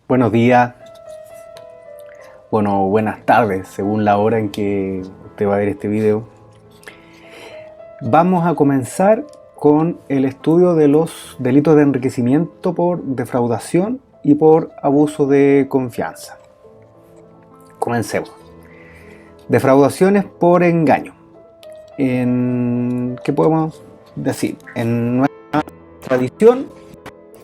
Buenos días, bueno, buenas tardes, según la hora en que usted va a ver este video. Vamos a comenzar con el estudio de los delitos de enriquecimiento por defraudación y por abuso de confianza. Comencemos. Defraudaciones por engaño. ¿Qué podemos decir? En nuestra tradición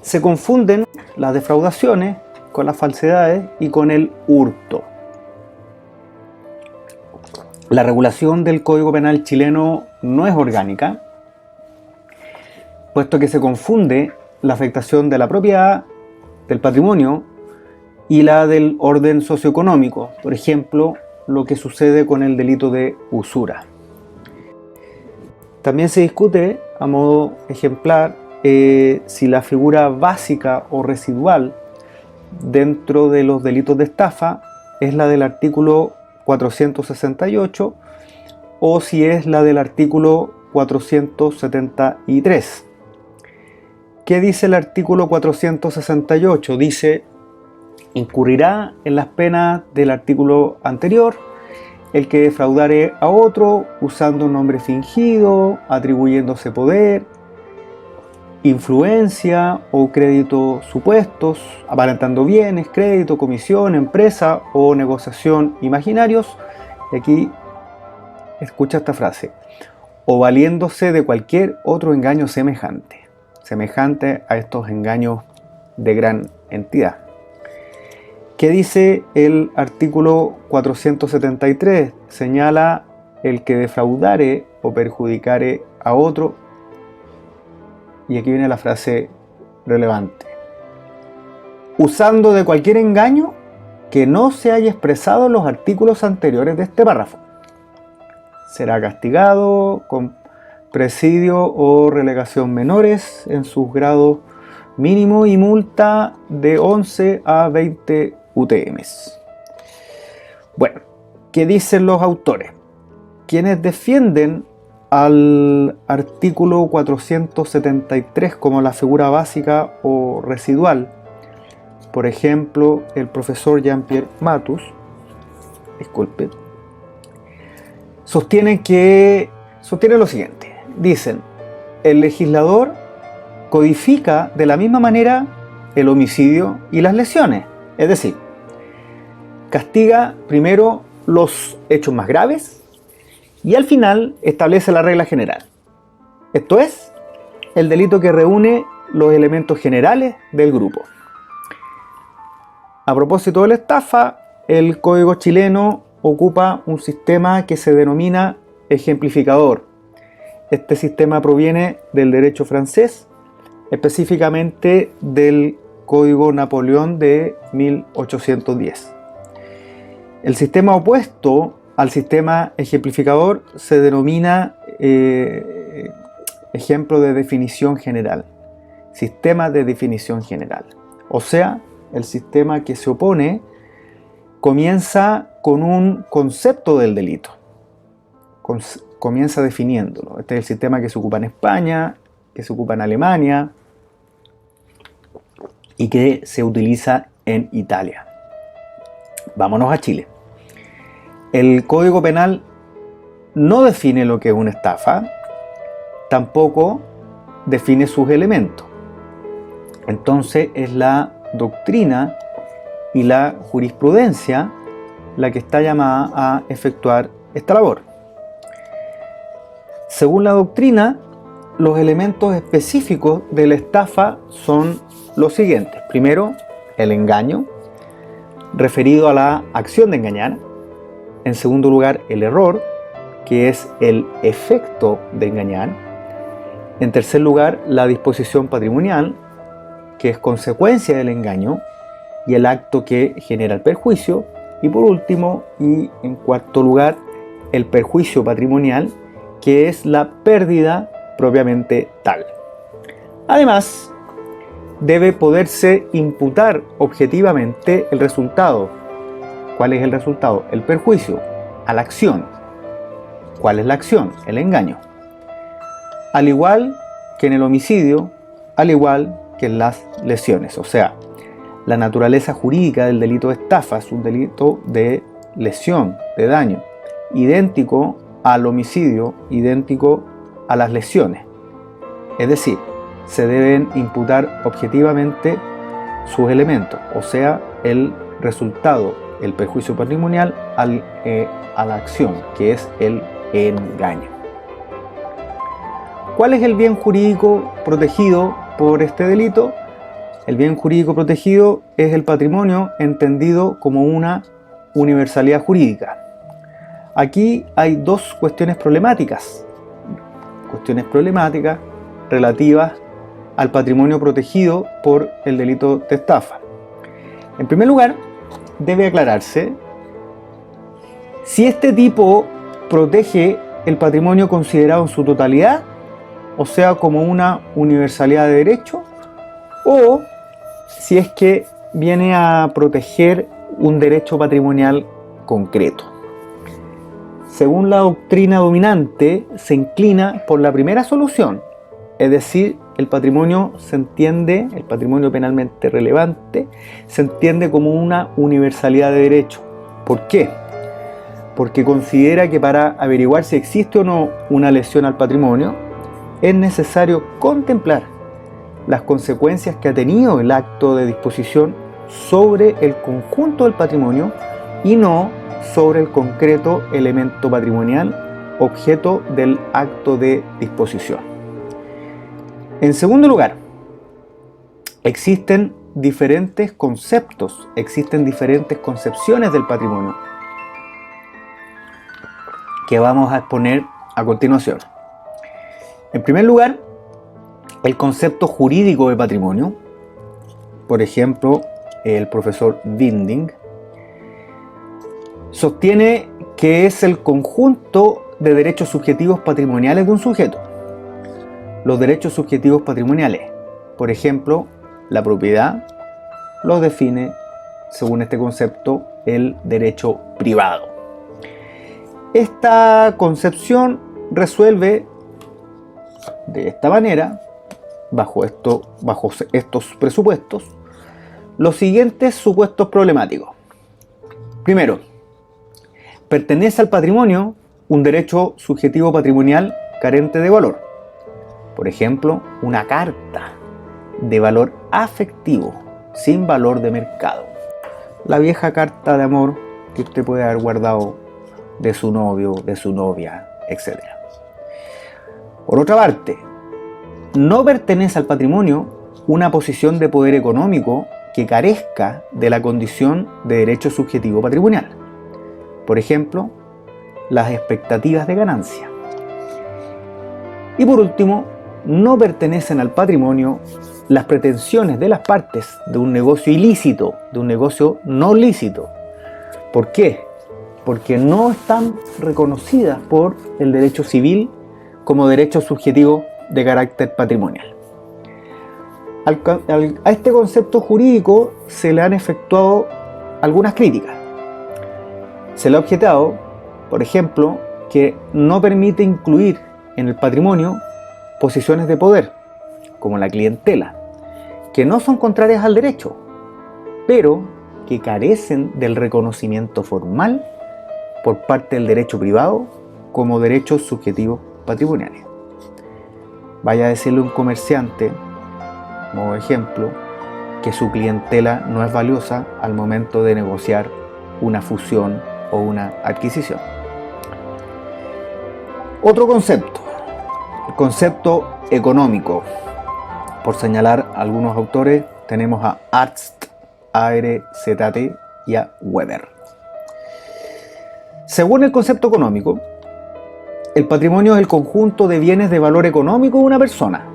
se confunden las defraudaciones con las falsedades y con el hurto. La regulación del Código Penal chileno no es orgánica, puesto que se confunde la afectación de la propiedad, del patrimonio y la del orden socioeconómico, por ejemplo, lo que sucede con el delito de usura. También se discute, a modo ejemplar, si la figura básica o residual dentro de los delitos de estafa es la del artículo 468 o si es la del artículo 473. ¿Qué dice el artículo 468? Dice: incurrirá en las penas del artículo anterior el que defraudare a otro usando un nombre fingido, atribuyéndose poder, influencia o crédito supuestos, aparentando bienes, crédito, comisión, empresa o negociación imaginarios. Y aquí escucha esta frase: o valiéndose de cualquier otro engaño semejante a estos engaños de gran entidad. ¿Qué dice el artículo 473? Señala el que defraudare o perjudicare a otro. Y aquí viene la frase relevante: usando de cualquier engaño que no se haya expresado en los artículos anteriores de este párrafo. Será castigado con presidio o relegación menores en sus grados mínimo y multa de 11 a 20 UTMs. Bueno, ¿qué dicen los autores? Quienes defienden al artículo 473 como la figura básica o residual, por ejemplo, el profesor Jean-Pierre Matus, sostienen lo siguiente. Dicen: el legislador codifica de la misma manera el homicidio y las lesiones, es decir, castiga primero los hechos más graves y al final establece la regla general. Esto es, el delito que reúne los elementos generales del grupo. A propósito de la estafa, el Código chileno ocupa un sistema que se denomina ejemplificador. Este sistema proviene del derecho francés, específicamente del Código Napoleón de 1810. El sistema opuesto al sistema ejemplificador se denomina ejemplo de definición general, sistema de definición general. O sea, el sistema que se opone comienza con un concepto del delito, comienza definiéndolo. Este es el sistema que se ocupa en España, que se ocupa en Alemania y que se utiliza en Italia. Vámonos a Chile. El Código Penal no define lo que es una estafa, tampoco define sus elementos. Entonces es la doctrina y la jurisprudencia la que está llamada a efectuar esta labor. Según la doctrina, los elementos específicos de la estafa son los siguientes. Primero, el engaño, referido a la acción de engañar. En segundo lugar, el error, que es el efecto de engañar. En tercer lugar, la disposición patrimonial, que es consecuencia del engaño y el acto que genera el perjuicio. Y por último, y en cuarto lugar, el perjuicio patrimonial, que es la pérdida propiamente tal. Además, debe poderse imputar objetivamente el resultado. ¿Cuál es el resultado? El perjuicio a la acción. ¿Cuál es la acción? El engaño. Al igual que en el homicidio, al igual que en las lesiones. O sea, La naturaleza jurídica del delito de estafa es un delito de lesión, de daño, idéntico al homicidio, idéntico a las lesiones. Es decir, se deben imputar objetivamente sus elementos, o sea, el resultado, el perjuicio patrimonial a la acción, que es el engaño. ¿Cuál es el bien jurídico protegido por este delito? El bien jurídico protegido es el patrimonio entendido como una universalidad jurídica. Aquí hay dos cuestiones problemáticas relativas al patrimonio protegido por el delito de estafa. En primer lugar, debe aclararse si este tipo protege el patrimonio considerado en su totalidad, o sea, como una universalidad de derecho, o si es que viene a proteger un derecho patrimonial concreto. Según la doctrina dominante, se inclina por la primera solución, es decir, el patrimonio penalmente relevante, se entiende como una universalidad de derecho. ¿Por qué? Porque considera que para averiguar si existe o no una lesión al patrimonio, es necesario contemplar las consecuencias que ha tenido el acto de disposición sobre el conjunto del patrimonio y no sobre el concreto elemento patrimonial objeto del acto de disposición. En segundo lugar, existen diferentes conceptos, existen diferentes concepciones del patrimonio que vamos a exponer a continuación. En primer lugar, el concepto jurídico de patrimonio, por ejemplo, el profesor Winding, sostiene que es el conjunto de derechos subjetivos patrimoniales de un sujeto. Los derechos subjetivos patrimoniales, por ejemplo, la propiedad, los define, según este concepto, el derecho privado. Esta concepción resuelve de esta manera, bajo estos presupuestos, los siguientes supuestos problemáticos. Primero, pertenece al patrimonio un derecho subjetivo patrimonial carente de valor. Por ejemplo, una carta de valor afectivo, sin valor de mercado. La vieja carta de amor que usted puede haber guardado de su novio, de su novia, etc. Por otra parte, no pertenece al patrimonio una posición de poder económico que carezca de la condición de derecho subjetivo patrimonial. Por ejemplo, las expectativas de ganancia. Y por último, no pertenecen al patrimonio las pretensiones de las partes de un negocio ilícito, de un negocio no lícito. ¿Por qué? Porque no están reconocidas por el derecho civil como derechos subjetivos de carácter patrimonial. A este concepto jurídico se le han efectuado algunas críticas. Se le ha objetado, por ejemplo, que no permite incluir en el patrimonio posiciones de poder, como la clientela, que no son contrarias al derecho, pero que carecen del reconocimiento formal por parte del derecho privado como derechos subjetivos patrimoniales. Vaya a decirle a un comerciante, como ejemplo, que su clientela no es valiosa al momento de negociar una fusión o una adquisición. Otro concepto, el concepto económico. Por señalar a algunos autores, tenemos a Arzt, A-R-Z-T y a Weber. Según el concepto económico, el patrimonio es el conjunto de bienes de valor económico de una persona.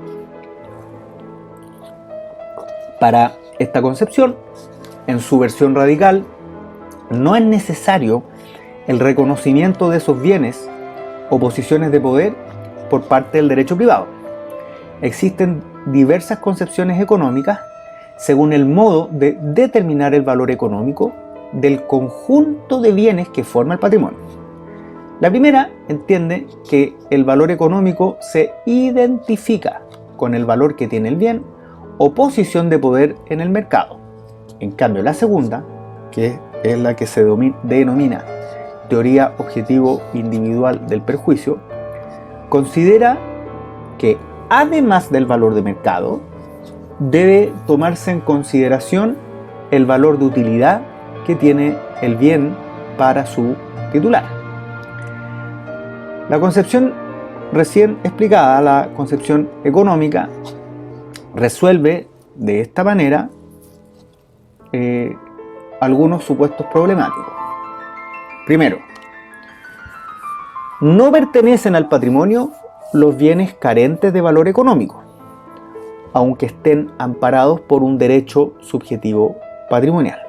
Para esta concepción, en su versión radical, no es necesario el reconocimiento de esos bienes o posiciones de poder por parte del derecho privado. Existen diversas concepciones económicas según el modo de determinar el valor económico del conjunto de bienes que forma el patrimonio. La primera entiende que el valor económico se identifica con el valor que tiene el bien o posición de poder en el mercado. En cambio, la segunda, que es la que se denomina teoría objetivo individual del perjuicio, considera que además del valor de mercado, debe tomarse en consideración el valor de utilidad que tiene el bien para su titular. La concepción recién explicada, la concepción económica, resuelve de esta manera algunos supuestos problemáticos. Primero, no pertenecen al patrimonio los bienes carentes de valor económico, aunque estén amparados por un derecho subjetivo patrimonial.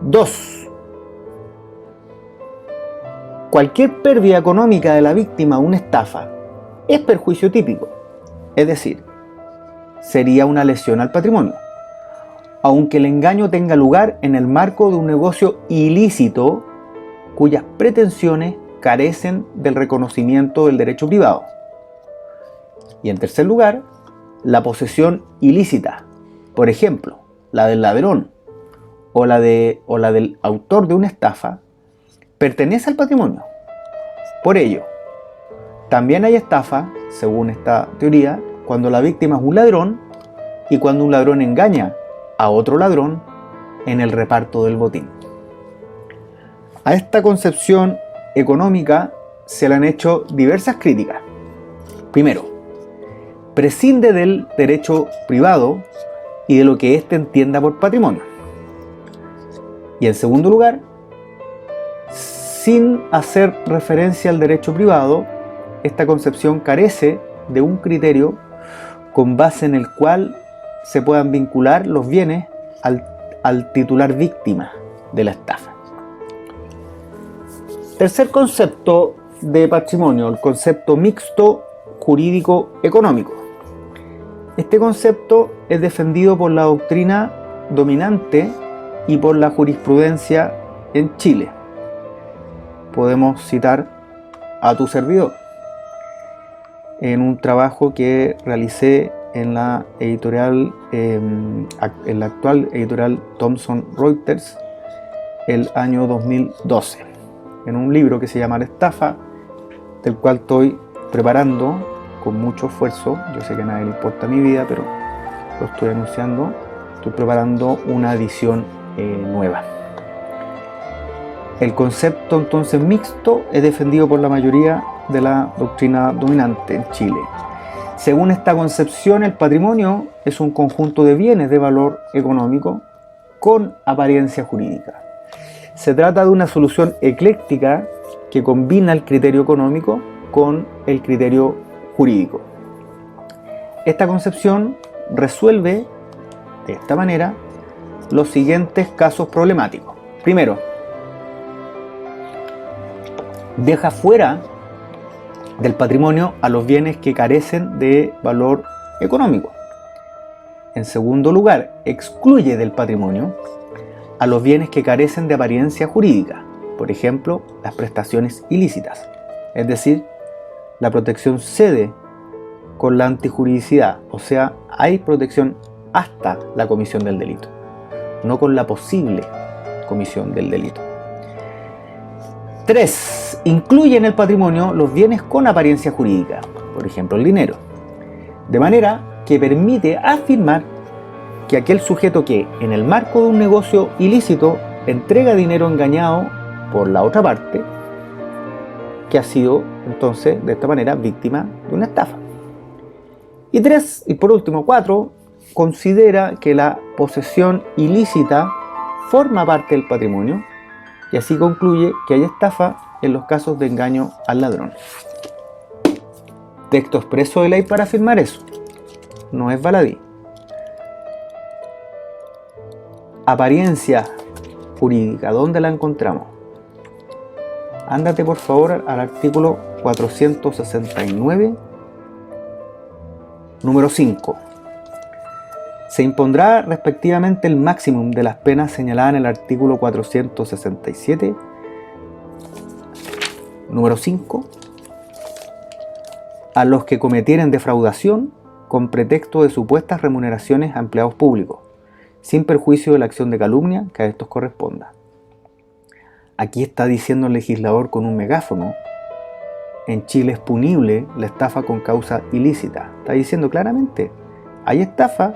2. Cualquier pérdida económica de la víctima de una estafa es perjuicio típico, es decir, sería una lesión al patrimonio, aunque el engaño tenga lugar en el marco de un negocio ilícito cuyas pretensiones carecen del reconocimiento del derecho privado. Y en tercer lugar, la posesión ilícita, por ejemplo, la del ladrón o la del autor de una estafa, pertenece al patrimonio. Por ello, también hay estafa, según esta teoría, cuando la víctima es un ladrón y cuando un ladrón engaña a otro ladrón en el reparto del botín. A esta concepción económica se le han hecho diversas críticas. Primero, prescinde del derecho privado y de lo que éste entienda por patrimonio. Y en segundo lugar, sin hacer referencia al derecho privado, esta concepción carece de un criterio con base en el cual se puedan vincular los bienes al titular víctima de la estafa. Tercer concepto de patrimonio, el concepto mixto jurídico-económico. Este concepto es defendido por la doctrina dominante y por la jurisprudencia en Chile. Podemos citar a tu servidor en un trabajo que realicé en la editorial, en la actual editorial Thomson Reuters, el año 2012, en un libro que se llama La estafa, del cual estoy preparando con mucho esfuerzo. Yo sé que a nadie le importa mi vida, pero lo estoy anunciando. Estoy preparando una edición nueva. El concepto entonces mixto es defendido por la mayoría de la doctrina dominante en Chile. Según esta concepción, el patrimonio es un conjunto de bienes de valor económico con apariencia jurídica. Se trata de una solución ecléctica que combina el criterio económico con el criterio jurídico. Esta concepción resuelve de esta manera los siguientes casos problemáticos. Primero, deja fuera del patrimonio a los bienes que carecen de valor económico. En segundo lugar, excluye del patrimonio a los bienes que carecen de apariencia jurídica, por ejemplo, las prestaciones ilícitas, es decir, la protección cede con la antijuridicidad, o sea, hay protección hasta la comisión del delito, no con la posible comisión del delito. 3. Incluye en el patrimonio los bienes con apariencia jurídica, por ejemplo el dinero, de manera que permite afirmar que aquel sujeto que, en el marco de un negocio ilícito, entrega dinero engañado por la otra parte, que ha sido entonces de esta manera víctima de una estafa. Y 3, y por último 4, considera que la posesión ilícita forma parte del patrimonio y así concluye que hay estafa en los casos de engaño al ladrón. Texto expreso de ley para afirmar eso, no es baladí. Apariencia jurídica, ¿dónde la encontramos? Ándate por favor al artículo 469, número 5. Se impondrá respectivamente el máximo de las penas señaladas en el artículo 467, número 5, a los que cometieren defraudación con pretexto de supuestas remuneraciones a empleados públicos, sin perjuicio de la acción de calumnia que a estos corresponda. Aquí está diciendo el legislador con un megáfono: en Chile es punible la estafa con causa ilícita. Está diciendo claramente, hay estafa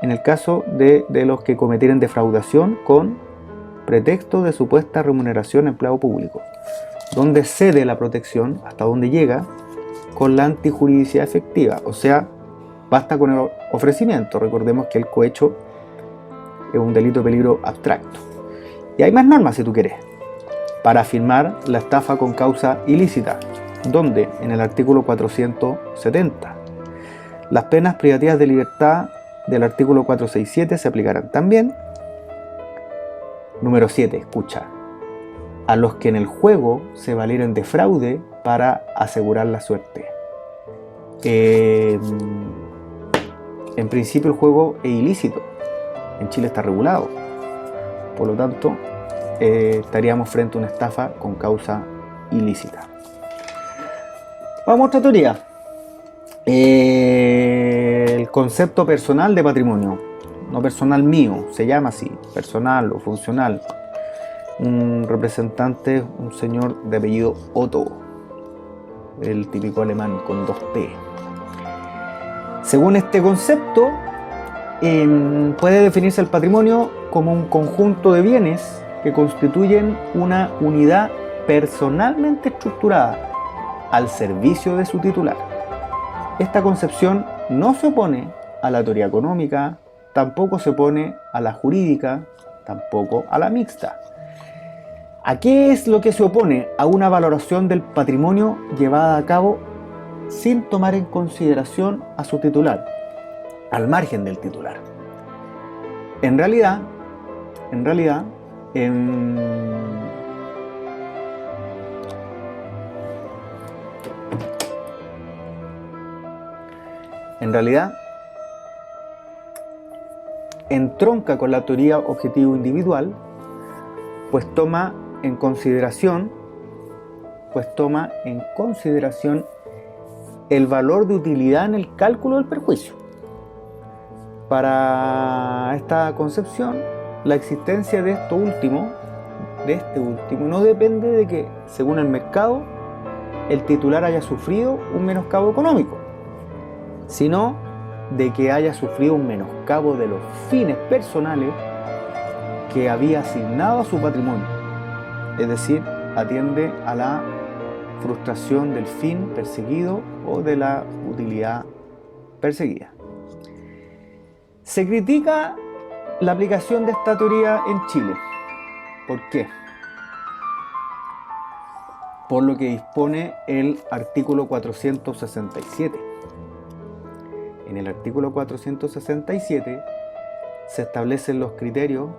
en el caso de los que cometieren defraudación con pretexto de supuesta remuneración a empleado público, donde cede la protección hasta donde llega con la antijuridicidad efectiva, o sea, basta con el ofrecimiento. Recordemos que el cohecho es un delito de peligro abstracto. Y hay más normas, si tú quieres, para afirmar la estafa con causa ilícita, donde en el artículo 470 las penas privativas de libertad del artículo 467 se aplicarán también. Número 7, escucha: a los que en el juego se valieren de fraude para asegurar la suerte. En principio el juego es ilícito, en Chile está regulado, por lo tanto estaríamos frente a una estafa con causa ilícita. Vamos a otra teoría. El concepto personal de patrimonio, no personal mío, se llama así, personal o funcional. Un representante, un señor de apellido Otto, el típico alemán con 2T. Según este concepto, puede definirse el patrimonio como un conjunto de bienes que constituyen una unidad personalmente estructurada al servicio de su titular. Esta concepción no se opone a la teoría económica, tampoco se opone a la jurídica, tampoco a la mixta. ¿A qué es lo que se opone? A una valoración del patrimonio llevada a cabo sin tomar en consideración a su titular, al margen del titular. En realidad, entronca con la teoría objetivo individual, pues toma en consideración el valor de utilidad en el cálculo del perjuicio. Para esta concepción, la existencia de este último, no depende de que, según el mercado, el titular haya sufrido un menoscabo económico, sino de que haya sufrido un menoscabo de los fines personales que había asignado a su patrimonio. Es decir, atiende a la frustración del fin perseguido o de la utilidad perseguida. Se critica la aplicación de esta teoría en Chile. ¿Por qué? Por lo que dispone el artículo 467. En el artículo 467 se establecen los criterios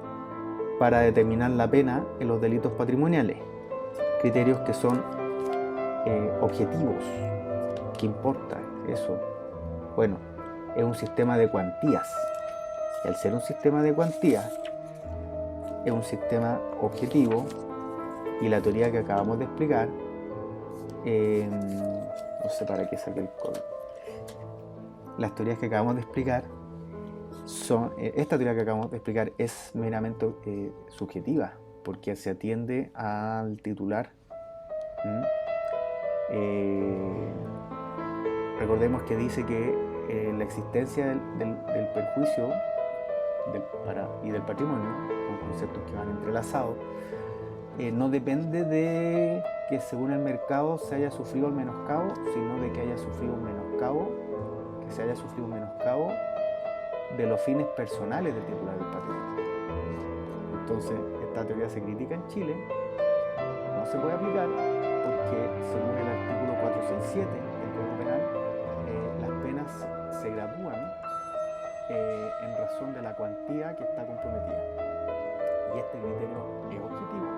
para determinar la pena en los delitos patrimoniales. Criterios que son objetivos. ¿Qué importa eso? Bueno, es un sistema de cuantías. Y al ser un sistema de cuantías, es un sistema objetivo, y la teoría que acabamos de explicar, no sé para qué saqué el código. Las teorías que acabamos de explicar esta teoría que acabamos de explicar es meramente subjetiva, porque se atiende al titular. Recordemos que dice que la existencia del perjuicio y del patrimonio, son conceptos que van entrelazados, no depende de que según el mercado se haya sufrido el menoscabo, sino de que se haya sufrido un menoscabo de los fines personales del titular del patrimonio. Entonces, esta teoría se critica en Chile, no se puede aplicar porque según el artículo 467 del Código Penal, las penas se gradúan en razón de la cuantía que está comprometida. Y este criterio es objetivo,